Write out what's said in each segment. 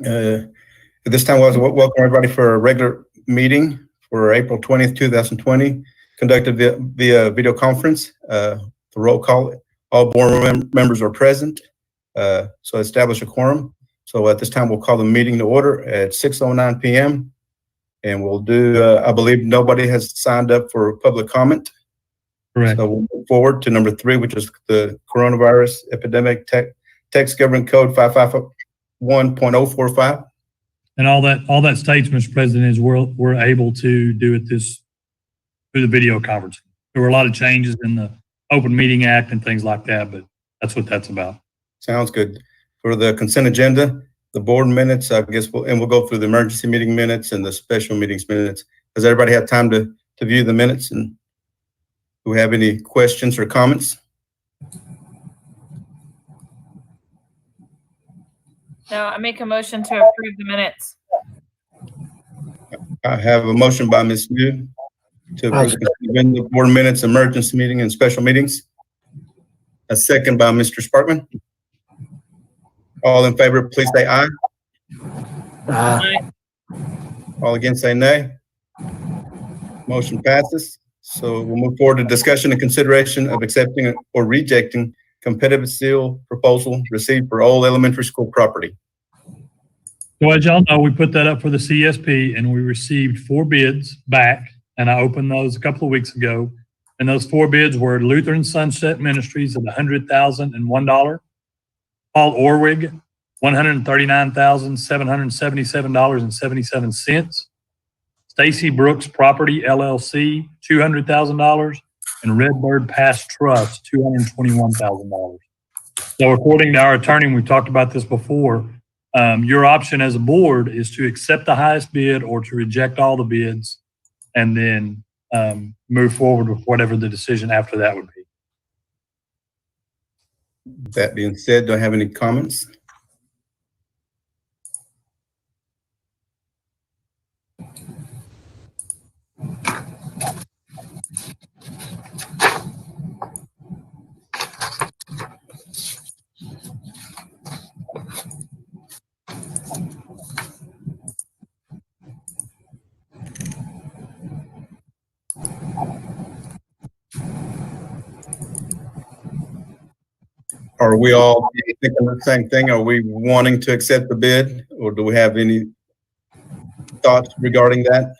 At this time, I welcome everybody for a regular meeting for April 20th, 2020, conducted via video conference. The roll call, all board members are present, so establish a quorum. So at this time, we'll call the meeting to order at 6:09 p.m. And we'll do, I believe nobody has signed up for public comment. Correct. So we'll move forward to number 3, which is the coronavirus epidemic Texas Government Code 551.045. And all that states, Mr. President, is we're able to do it through the video conferencing. There were a lot of changes in the Open Meeting Act and things like that, but that's what that's about. Sounds good. For the consent agenda, the board minutes, I guess, we'll go through the emergency meeting minutes and the special meetings minutes. Has everybody had time to view the minutes? And do we have any questions or comments? No, I make a motion to approve the minutes. I have a motion by Ms. New to approve the board minutes, emergency meeting, and special meetings. A second by Mr. Sparkman. All in favor, please say aye. Aye. All against, say nay. Motion passes. So we'll move forward to discussion and consideration of accepting or rejecting competitive seal proposal received for old elementary school property. So as y'all know, we put that up for the CSP and we received 4 bids back, and I opened those a couple of weeks ago. And those 4 bids were Lutheran Sunset Ministries at $100,001, Paul Orwig, $139,777.77, Stacy Brooks Property LLC, $200,000, and Redbird Pass Trust, $221,000. So according to our attorney, we've talked about this before, your option as a board is to accept the highest bid or to reject all the bids and then move forward with whatever the decision after that would be. That being said, do I have any comments? Are we all thinking the same thing? Are we wanting to accept the bid, or do we have any thoughts regarding that?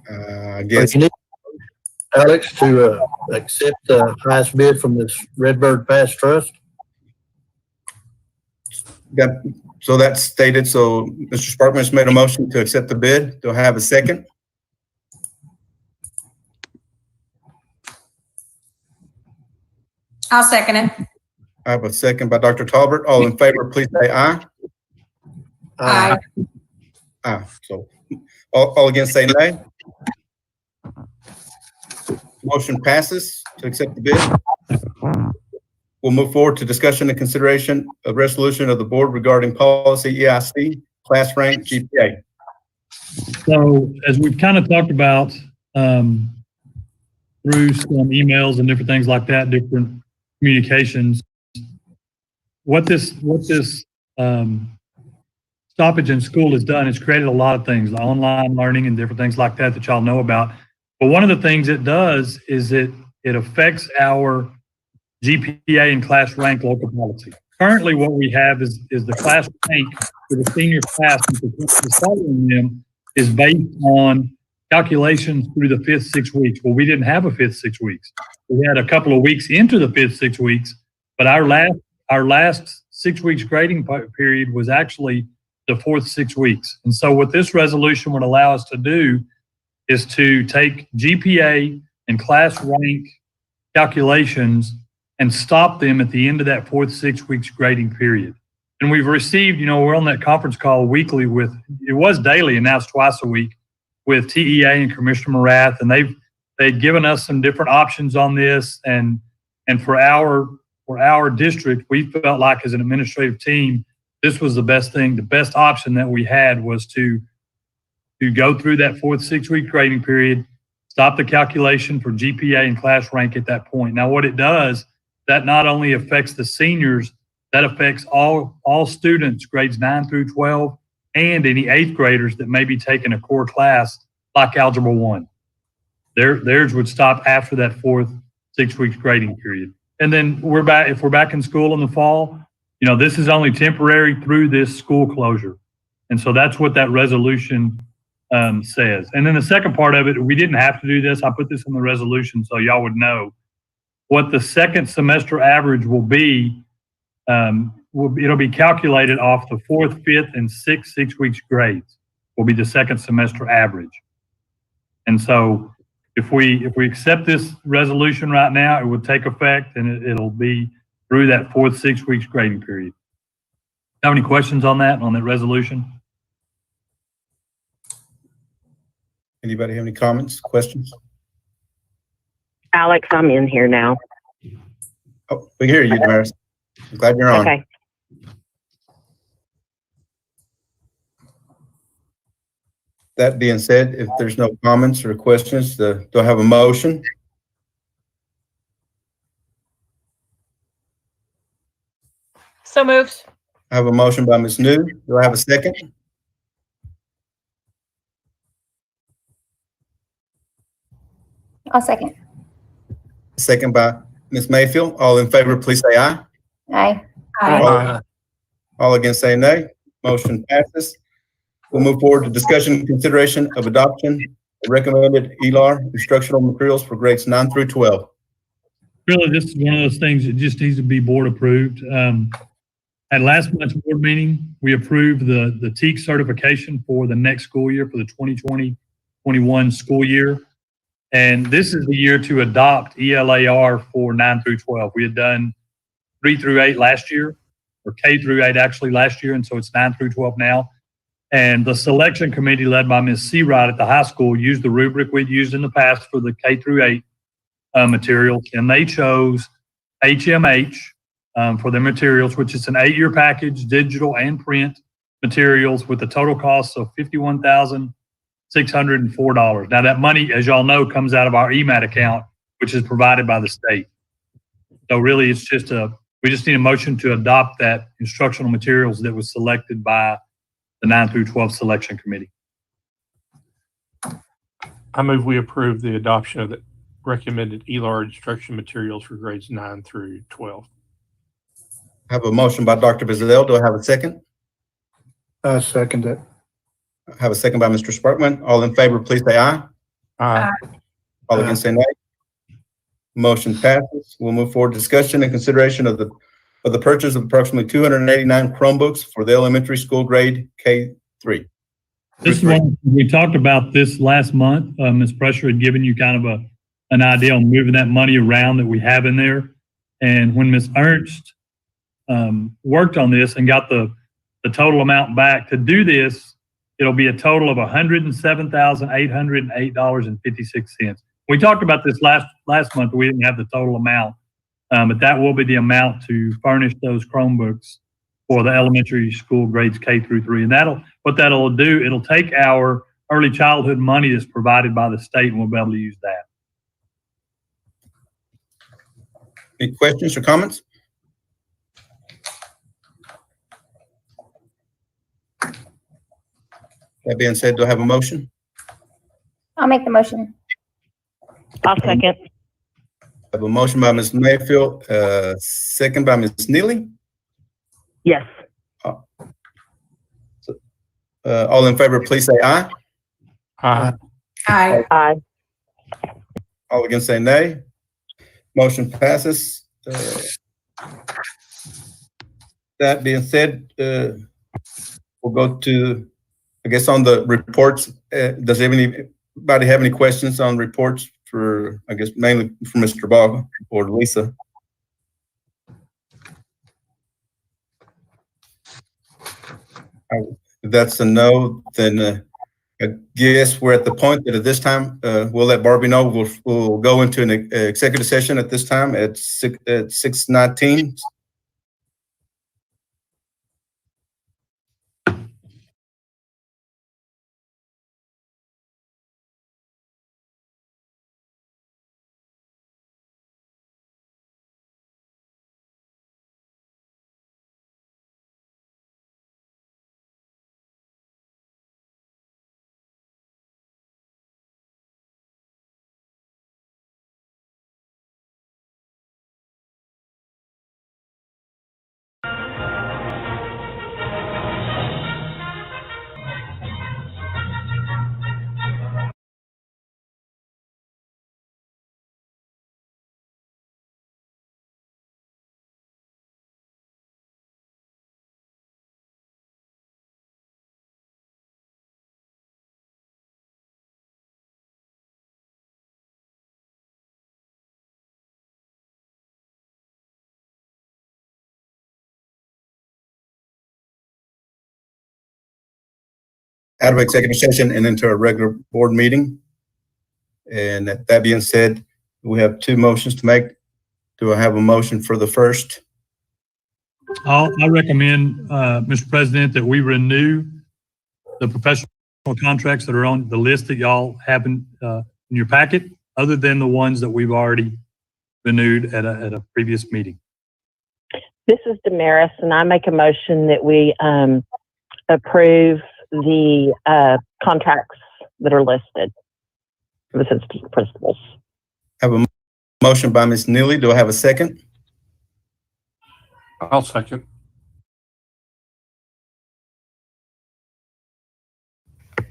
I guess. Alex, to accept the highest bid from this Redbird Pass Trust? So that's stated. So Mr. Sparkman has made a motion to accept the bid. Do I have a second? I'll second it. I have a second by Dr. Talbert. All in favor, please say aye. Aye. Aye. So all against, say nay. Motion passes to accept the bid. We'll move forward to discussion and consideration of resolution of the board regarding policy ISD class rank GPA. So as we've kind of talked about through some emails and different things like that, different communications, what this stoppage in school has done is created a lot of things, the online learning and different things like that that y'all know about. But one of the things it does is it affects our GPA and class rank local policy. Currently, what we have is the class rank for the senior class, and following them is based on calculations through the 5th 6 weeks. Well, we didn't have a 5th 6 weeks. We had a couple of weeks into the 5th 6 weeks, but our last 6 weeks grading period was actually the 4th 6 weeks. And so what this resolution would allow us to do is to take GPA and class rank calculations and stop them at the end of that 4th 6 weeks grading period. And we've received, we're on that conference call weekly it was daily and now it's twice a week with TEA and Commissioner Morath, and they've given us some different options on this. And for our for our district, we felt like as an administrative team, this was the best thing. The best option that we had was to go through that 4th 6-week grading period, stop the calculation for GPA and class rank at that point. Now, what it does, that not only affects the seniors, that affects all students, grades 9 through 12, and any 8th graders that may be taking a core class like Algebra 1. Theirs would stop after that 4th 6 weeks grading period. And then if we're back in school in the fall, this is only temporary through this school closure. And so that's what that resolution says. And then the second part of it, we didn't have to do this. I put this in the resolution so y'all would know what the second semester average will be. It'll be calculated off the 4th, 5th, and 6th 6 weeks grades will be the second semester average. And so if we accept this resolution right now, it would take effect and it'll be through that 4th 6 weeks grading period. Have any questions on that resolution? Anybody have any comments, questions? Alex, I'm in here now. Oh, we hear you, Damaris. I'm glad you're on. Okay. That being said, if there's no comments or questions, do I have a motion? So moved. I have a motion by Ms. New. Do I have a second? I'll second. Second by Ms. Mayfield. All in favor, please say aye. Aye. All against say nay. Motion passes. We'll move forward to discussion and consideration of adoption of recommended ELAR instructional materials for grades 9 through 12. Really, this is one of those things that just needs to be board approved. At last month's board meeting, we approved the TEAC certification for the next school year, for the 2020-21 school year. And this is the year to adopt ELAR for 9 through 12. We had done 3 through 8 last year, or K through 8 actually last year, and so it's 9 through 12 now. And the selection committee led by Ms. Seawright at the high school used the rubric we'd used in the past for the K through 8 materials, and they chose HMH for their materials, which is an 8-year package, digital and print materials with a total cost of $51,604. Now that money, as y'all know, comes out of our EMAT account, which is provided by the state. So really it's just we just need a motion to adopt that instructional materials that was selected by the 9 through 12 selection committee. I move we approve the adoption of the recommended ELAR instruction materials for grades 9 through 12. I have a motion by Dr. Bazell. Do I have a second? I second it. I have a second by Mr. Sparkman. All in favor, please say aye. Aye. All against say nay. Motion passes. We'll move forward to discussion and consideration of the purchase of approximately 289 Chromebooks for the elementary school grade K-3. This is one, we talked about this last month. Ms. Pressure had given you kind of an idea on moving that money around that we have in there. And when Ms. Ernst worked on this and got the total amount back to do this, it'll be a total of $107,808.56. We talked about this last month. We didn't have the total amount, but that will be the amount to furnish those Chromebooks for the elementary school grades K through 3. And what that'll do, it'll take our early childhood money that's provided by the state, and we'll be able to use that. Any questions or comments? That being said, do I have a motion? I'll make the motion. I'll second. I have a motion by Ms. Mayfield, second by Ms. Neely. Yes. All in favor, please say aye. Aye. Aye. Aye. All against say nay. Motion passes. That being said, we'll go to, I guess, on the reports. Does anybody have any questions on reports for, I guess, mainly for Mr. Ball or Lisa? If that's a no, then I guess we're at the point that at this time, we'll let Barbie know. We'll go into an executive session at this time at 6:19. Out of executive session and into a regular board meeting. And that being said, we have two motions to make. Do I have a motion for the first? I recommend, Mr. President, that we renew the professional contracts that are on the list that y'all have in your packet, other than the ones that we've already renewed at a previous meeting. This is Damaris, and I make a motion that we approve the contracts that are listed for the assistant principals. Have a motion by Ms. Neely. Do I have a second? I'll second.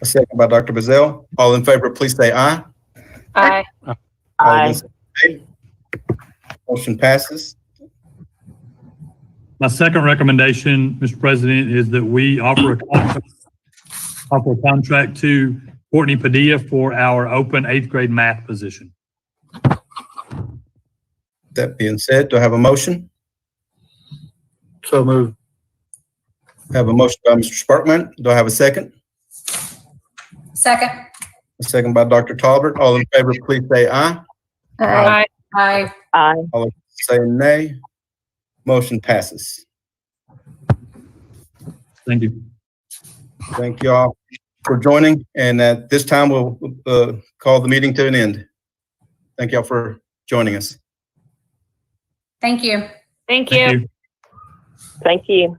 A second by Dr. Bazell. All in favor, please say aye. Aye. All Aye. against, say nay. Motion passes. My second recommendation, Mr. President, is that we offer a contract to Courtney Padilla for our open 8th grade math position. That being said, do I have a motion? So moved. I have a motion by Mr. Sparkman. Do I have a second? Second. A second by Dr. Talbert. All in favor, please say aye. Aye. Aye. Aye. All say nay. Motion passes. Thank you. Thank you all for joining. And at this time, we'll call the meeting to an end. Thank you all for joining us. Thank you. Thank Thank you. you. Thank you.